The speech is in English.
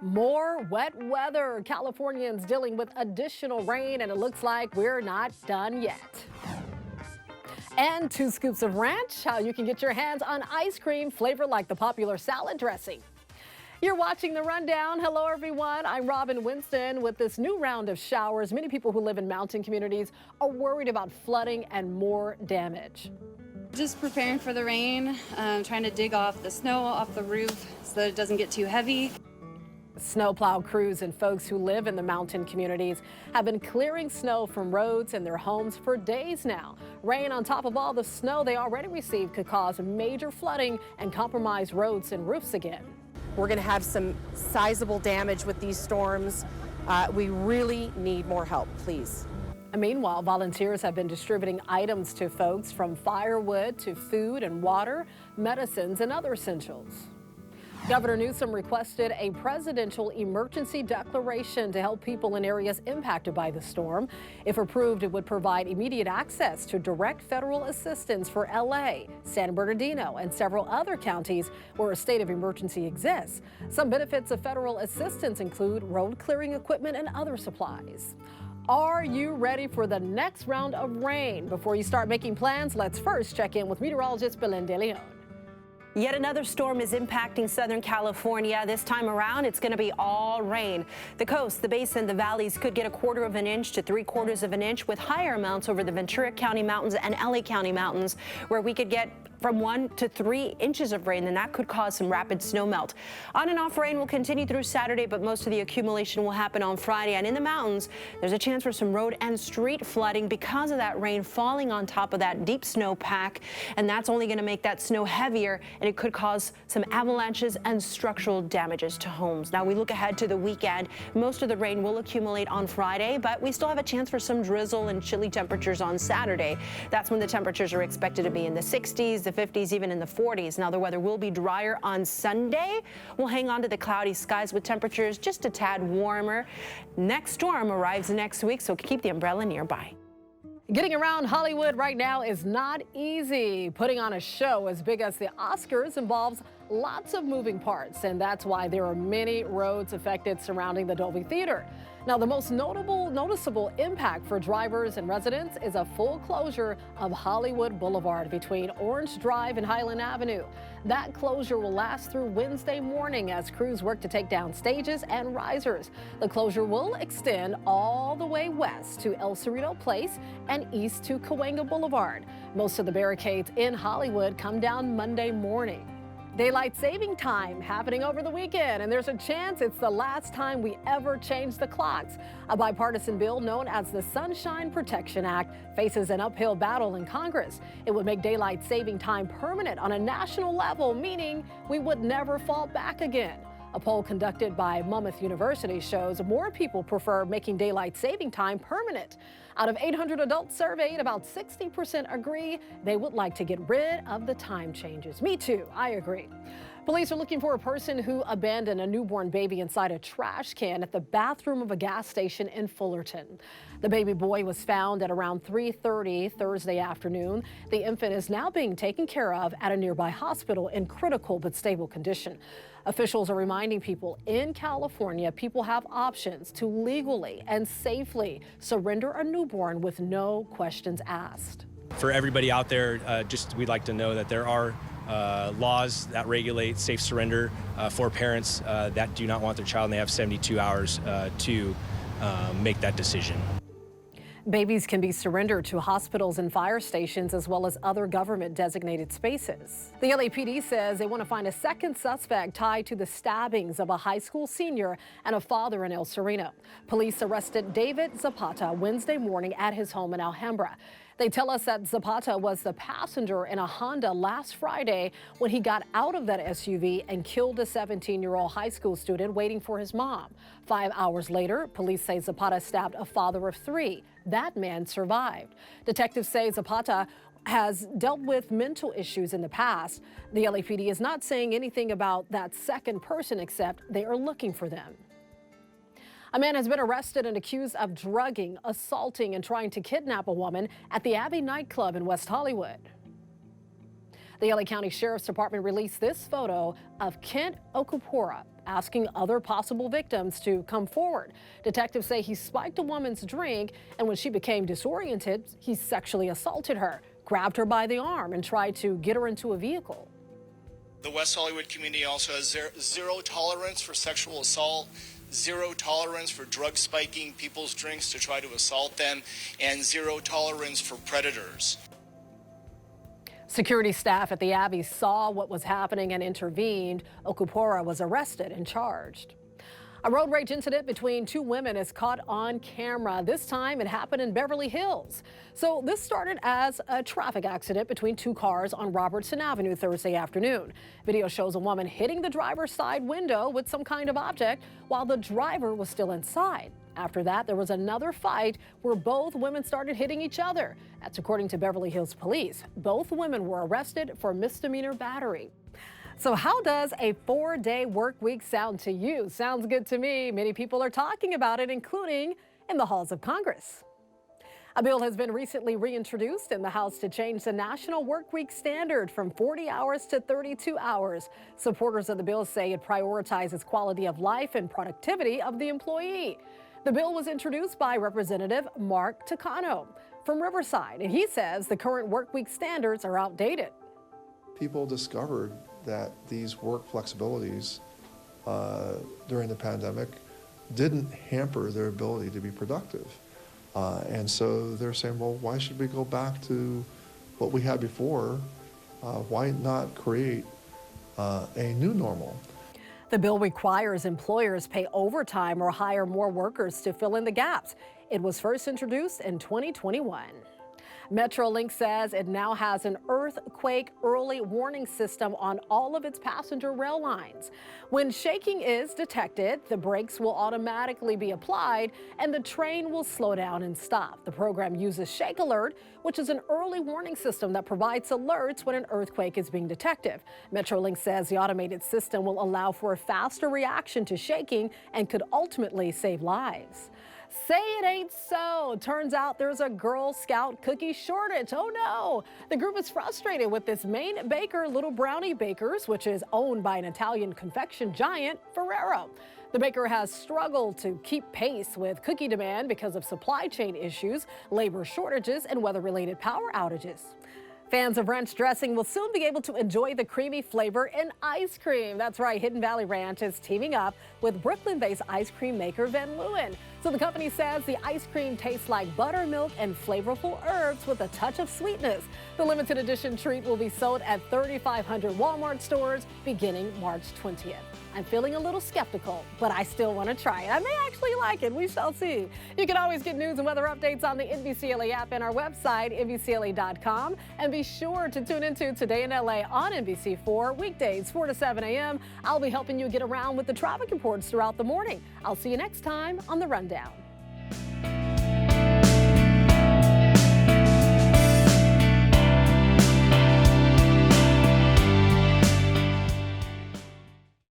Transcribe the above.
More wet weather. Californians dealing with additional rain, and it looks like we're not done yet. And 2 scoops of ranch, how you can get your hands on ice cream flavored like the popular salad dressing. You're watching The Rundown. Hello, everyone. I'm Robin Winston. With this new round of showers, many people who live in mountain communities are worried about flooding and more damage. Just preparing for the rain, trying to dig off the snow off the roof so that it doesn't get too heavy. Snowplow crews and folks who live in the mountain communities have been clearing snow from roads and their homes for days now. Rain on top of all the snow they already received could cause major flooding and compromise roads and roofs again. We're going to have some sizable damage with these storms. We really need more help, please. Meanwhile, volunteers have been distributing items to folks, from firewood to food and water, medicines, and other essentials. Governor Newsom requested a presidential emergency declaration to help people in areas impacted by the storm. If approved, it would provide immediate access to direct federal assistance for LA, San Bernardino, and several other counties where a state of emergency exists. Some benefits of federal assistance include road clearing equipment and other supplies. Are you ready for the next round of rain? Before you start making plans, let's first check in with meteorologist Belen De Leon. Yet another storm is impacting Southern California. This time around, it's going to be all rain. The coast, the basin, the valleys could get 1/4 of an inch to 3/4 of an inch, with higher amounts over the Ventura County Mountains and LA County Mountains, where we could get from 1 to 3 inches of rain, and that could cause some rapid snow melt. On and off rain will continue through Saturday, but most of the accumulation will happen on Friday. And in the mountains, there's a chance for some road and street flooding because of that rain falling on top of that deep snow pack, and that's only going to make that snow heavier, and it could cause some avalanches and structural damages to homes. Now we look ahead to the weekend. Most of the rain will accumulate on Friday, but we still have a chance for some drizzle and chilly temperatures on Saturday. That's when the temperatures are expected to be in the 60s, the 50s, even in the 40s. Now the weather will be drier on Sunday. We'll hang on to the cloudy skies with temperatures just a tad warmer. Next storm arrives next week, so keep the umbrella nearby. Getting around Hollywood right now is not easy. Putting on a show as big as the Oscars involves lots of moving parts, and that's why there are many roads affected surrounding the Dolby Theater. Now, the most noticeable impact for drivers and residents is a full closure of Hollywood Boulevard between Orange Drive and Highland Avenue. That closure will last through Wednesday morning as crews work to take down stages and risers. The closure will extend all the way west to El Cerrito Place and east to Cahuenga Boulevard. Most of the barricades in Hollywood come down Monday morning. Daylight saving time happening over the weekend, and there's a chance it's the last time we ever change the clocks. A bipartisan bill known as the Sunshine Protection Act faces an uphill battle in Congress. It would make daylight saving time permanent on a national level, meaning we would never fall back again. A poll conducted by Monmouth University shows more people prefer making daylight saving time permanent. Out of 800 adults surveyed, about 60% agree they would like to get rid of the time changes. Me too, I agree. Police are looking for a person who abandoned a newborn baby inside a trash can at the bathroom of a gas station in Fullerton. The baby boy was found at around 3:30 Thursday afternoon. The infant is now being taken care of at a nearby hospital in critical but stable condition. Officials are reminding people in California people have options to legally and safely surrender a newborn with no questions asked. For everybody out there, we'd like to know that there are laws that regulate safe surrender for parents that do not want their child, and they have 72 hours to make that decision. Babies can be surrendered to hospitals and fire stations as well as other government designated spaces. The LAPD says they want to find a second suspect tied to the stabbings of a high school senior and a father in El Sereno. Police arrested David Zapata Wednesday morning at his home in Alhambra. They tell us that Zapata was the passenger in a Honda last Friday when he got out of that SUV and killed a 17-year-old high school student waiting for his mom. 5 hours later, police say Zapata stabbed a father of 3. That man survived. Detectives say Zapata has dealt with mental issues in the past. The LAPD is not saying anything about that second person except they are looking for them. A man has been arrested and accused of drugging, assaulting, and trying to kidnap a woman at the Abbey nightclub in West Hollywood. The LA County Sheriff's Department released this photo of Kent Okupora asking other possible victims to come forward. Detectives say he spiked a woman's drink, and when she became disoriented, he sexually assaulted her, grabbed her by the arm, and tried to get her into a vehicle. The West Hollywood community also has zero tolerance for sexual assault, zero tolerance for drug spiking people's drinks to try to assault them, and zero tolerance for predators. Security staff at the Abbey saw what was happening and intervened. Okupora was arrested and charged. A road rage incident between two women is caught on camera. This time it happened in Beverly Hills. So this started as a traffic accident between two cars on Robertson Avenue Thursday afternoon. Video shows a woman hitting the driver's side window with some kind of object while the driver was still inside. After that, there was another fight where both women started hitting each other. That's according to Beverly Hills police. Both women were arrested for misdemeanor battery. So how does a 4-day work week sound to you? Sounds good to me. Many people are talking about it, including in the halls of Congress. A bill has been recently reintroduced in the House to change the national work week standard from 40 hours to 32 hours. Supporters of the bill say it prioritizes quality of life and productivity of the employee. The bill was introduced by Representative Mark Takano from Riverside, and he says the current work week standards are outdated. People discovered that these work flexibilities during the pandemic didn't hamper their ability to be productive. And so they're saying, well, why should we go back to what we had before? Why not create a new normal? The bill requires employers pay overtime or hire more workers to fill in the gaps. It was first introduced in 2021. Metrolink says it now has an earthquake early warning system on all of its passenger rail lines. When shaking is detected, the brakes will automatically be applied and the train will slow down and stop. The program uses Shake Alert, which is an early warning system that provides alerts when an earthquake is being detected. Metrolink says the automated system will allow for a faster reaction to shaking and could ultimately save lives. Say it ain't so. Turns out there's a Girl Scout cookie shortage. Oh no. The group is frustrated with this Maine baker, Little Brownie Bakers, which is owned by an Italian confection giant, Ferrero. The baker has struggled to keep pace with cookie demand because of supply chain issues, labor shortages, and weather-related power outages. Fans of ranch dressing will soon be able to enjoy the creamy flavor in ice cream. That's right, Hidden Valley Ranch is teaming up with Brooklyn-based ice cream maker Van Leeuwen. So the company says the ice cream tastes like buttermilk and flavorful herbs with a touch of sweetness. The limited edition treat will be sold at 3,500 Walmart stores beginning March 20th. I'm feeling a little skeptical, but I still want to try it. I may actually like it. We shall see. You can always get news and weather updates on the NBCLA app and our website, NBCLA.com. And be sure to tune into Today in LA on NBC4 weekdays 4 to 7 a.m. I'll be helping you get around with the traffic reports throughout the morning. I'll see you next time on The Rundown.